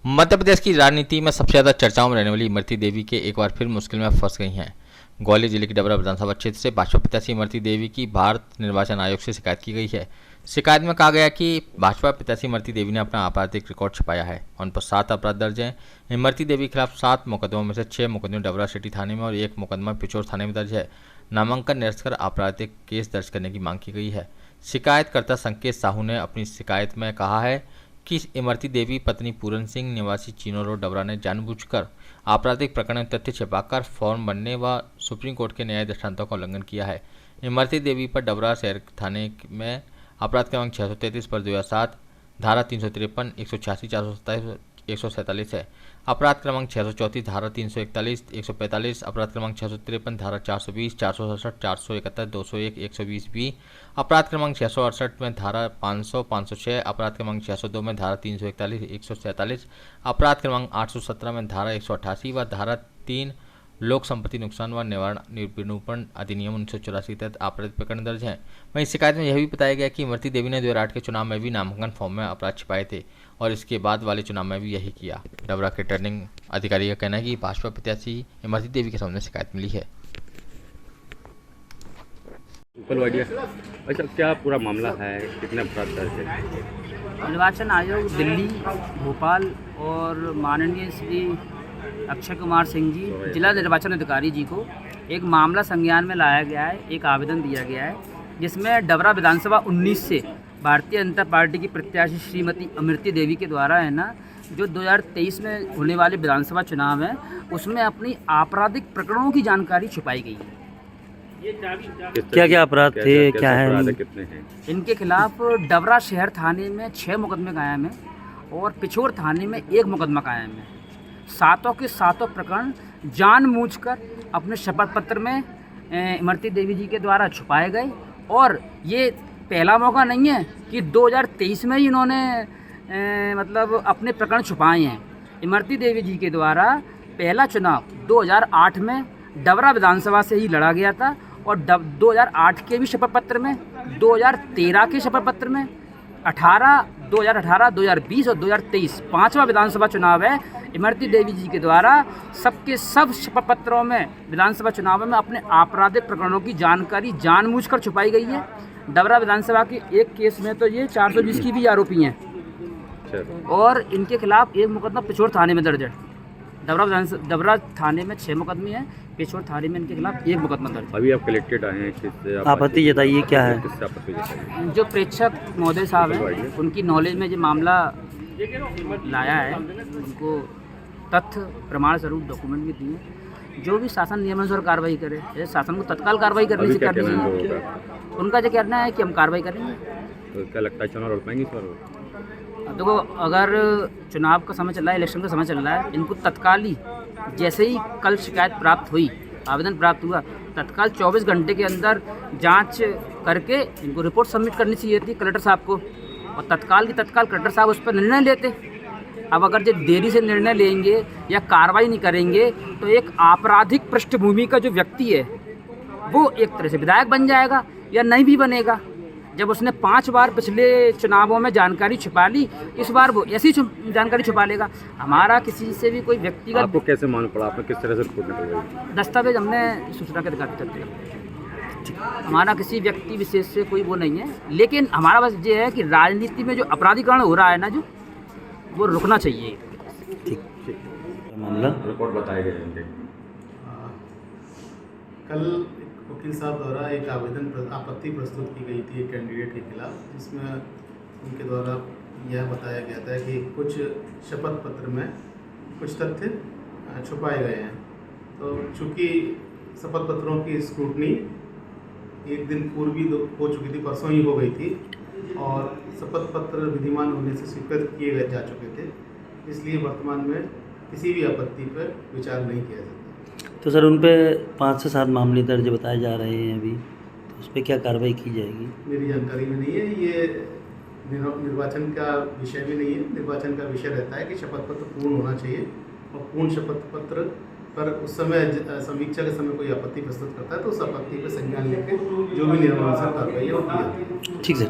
मध्य प्रदेश की राजनीति में सबसे ज्यादा चर्चाओं में रहने वाली इमरती देवी के एक बार फिर मुश्किल में फंस गई हैं। ग्वालियर जिले की डबरा विधानसभा क्षेत्र से भाजपा प्रत्याशी इमरती देवी की भारत निर्वाचन आयोग से शिकायत की गई है। शिकायत में कहा गया कि भाजपा प्रत्याशी इमरती देवी ने अपना आपराधिक रिकॉर्ड छिपाया है। उन पर 7 अपराध दर्ज हैं। इमरती देवी के खिलाफ 7 मुकदमों में से 6 मुकदमे डबरा सिटी थाने में और 1 मुकदमा पिछोर थाने में दर्ज है। नामांकन निरस्त कर आपराधिक केस दर्ज करने की मांग की गई है। शिकायतकर्ता संकेत साहू ने अपनी शिकायत में कहा है कि इमरती देवी पत्नी पूरन सिंह निवासी चीनो रोड डबरा ने जानबूझकर आपराधिक प्रकरण में तथ्य छिपाकर फॉर्म भरने व सुप्रीम कोर्ट के न्याय दृष्टांतों का उल्लंघन किया है। इमरती देवी पर डबरा शहर थाने में अपराध क्रमांक 633 पर 2007 धारा 353 186 427 147 है। अपराध क्रमांक 634 धारा 341 145 अपराध क्रमांक 653 धारा 420 467 471 201 120 बी अपराध क्रमांक 668 में धारा 500 506 अपराध क्रमांक 602 में धारा 341 147 अपराध क्रमांक 817 में धारा 188 व धारा 3 लोक संपत्ति नुकसान व निवारण विरूपण अधिनियम 1984 के तहत आपराधिक प्रकरण दर्ज हैं। वहीं शिकायत में यह भी बताया गया कि इमरती देवी ने 2008 के चुनाव में भी नामांकन फॉर्म में अपराध छिपाए थे और इसके बाद वाले चुनाव में भी यही किया। डबरा के रिटर्निंग अधिकारी का कहना है कि भाजपा प्रत्याशी इमरती देवी के सामने शिकायत मिली है। अच्छा, क्या पूरा मामला है, कितने अपराध दर्ज है? निर्वाचन आयोग दिल्ली, भोपाल और माननीय श्री अक्षय कुमार सिंह जी जिला निर्वाचन अधिकारी जी को एक मामला संज्ञान में लाया गया है। एक आवेदन दिया गया है जिसमें डबरा विधानसभा 19 से भारतीय जनता पार्टी की प्रत्याशी श्रीमती इमरती देवी के द्वारा है ना, जो 2023 में होने वाले विधानसभा चुनाव है उसमें अपनी आपराधिक प्रकरणों की जानकारी छुपाई गई है। क्या क्या अपराध थे, क्या है? कितने हैं इनके खिलाफ डबरा शहर थाने में 6 मुकदमे कायम हैं और पिछोर थाने में 1 मुकदमा कायम है। सातों के सातों प्रकरण जानबूझकर अपने शपथ पत्र में इमरती देवी जी के द्वारा छुपाए गए और ये पहला मौका नहीं है कि 2023 में ही इन्होंने मतलब अपने प्रकरण छुपाए हैं। इमरती देवी जी के द्वारा पहला चुनाव 2008 में डबरा विधानसभा से ही लड़ा गया था और 2008 के भी शपथ पत्र में, 2013 के शपथ पत्र में, 2018, 2020 और 2023 5वां विधानसभा चुनाव है। इमरती देवी जी के द्वारा सबके सब शपथ पत्रों में विधानसभा चुनाव में अपने आपराधिक प्रकरणों की जानकारी जानबूझकर छुपाई गई है। डबरा विधानसभा के एक केस में तो ये 420 की भी आरोपी हैं और इनके खिलाफ 1 मुकदमा पिछोर थाने में दर्ज है। डबरा थाने में 6 मुकदमे हैं, पिछोर थाने में इनके खिलाफ 1 मुकदमा दर्ज है। अभी आप कलेक्टेड आए हैं, किससे आपत्ति जताइए, क्या है? किससे आपत्ति जताइए? जो प्रेक्षक महोदय साहब हैं उनकी नॉलेज में जो मामला लाया है उनको तथ्य प्रमाण स्वरूप डॉक्यूमेंट भी दिए। जो भी शासन नियमानुसार कार्रवाई करे, जैसे शासन को तत्काल कार्रवाई करनी चाहिए। उनका जो कहना है कि हम कार्रवाई करेंगे। तो क्या लगता है चुनाव लड़ पाएंगे इस बार? देखो, अगर चुनाव का समय चल रहा है, इलेक्शन का समय चल रहा है, इनको तत्काल ही जैसे ही कल शिकायत प्राप्त हुई, आवेदन प्राप्त हुआ, तत्काल 24 घंटे के अंदर जांच करके इनको रिपोर्ट सबमिट करनी चाहिए थी कलेक्टर साहब को और तत्काल की तत्काल कलेक्टर साहब उस पर निर्णय लेते। अब अगर जो देरी से निर्णय लेंगे या कार्रवाई नहीं करेंगे तो एक आपराधिक पृष्ठभूमि का जो व्यक्ति है वो एक तरह से विधायक बन जाएगा या नहीं भी बनेगा। जब उसने 5 बार पिछले चुनावों में जानकारी छुपा ली, इस बार वो ऐसी जानकारी छुपा लेगा। हमारा किसी से भी कोई व्यक्तिगत आपको कैसे मालूम पड़ा? आपने किस तरह से रिपोर्ट निकल गई? दस्तावेज हमने सूचना के अधिकार पे चलते। हमारा किसी व्यक्ति विशेष से कोई वो नहीं है, लेकिन हमारा बस ये है कि राजनीति में जो अपराधीकरण हो रहा है ना, जो वो रुकना चाहिए। ठीक मामला रिपोर्ट बताए गए। कल वकील साहब द्वारा एक आवेदन आपत्ति प्रस्तुत की गई थी एक कैंडिडेट के खिलाफ, जिसमें उनके द्वारा यह बताया गया था कि कुछ शपथ पत्र में कुछ तथ्य छुपाए गए हैं। तो चूँकि शपथ पत्रों की स्क्रूटनी एक दिन पूर्व ही हो चुकी थी, परसों ही हो गई थी और शपथ पत्र विधिमान होने से स्वीकृत किए जा चुके थे, इसलिए वर्तमान में किसी भी आपत्ति पर विचार नहीं किया जाता। तो सर, उन पे 5 से 7 मामले दर्ज बताए जा रहे हैं अभी, तो उस पर क्या कार्रवाई की जाएगी? मेरी जानकारी में नहीं है। ये निर्वाचन का विषय भी नहीं है। निर्वाचन का विषय रहता है कि शपथ पत्र पूर्ण होना चाहिए और पूर्ण शपथ पत्र पर उस समय समीक्षा के समय कोई आपत्ति प्रस्तुत करता है तो उस आपत्ति पर संज्ञान लेकर जो भी नियमानुसार कार्रवाई है वो की जाती है। ठीक सर।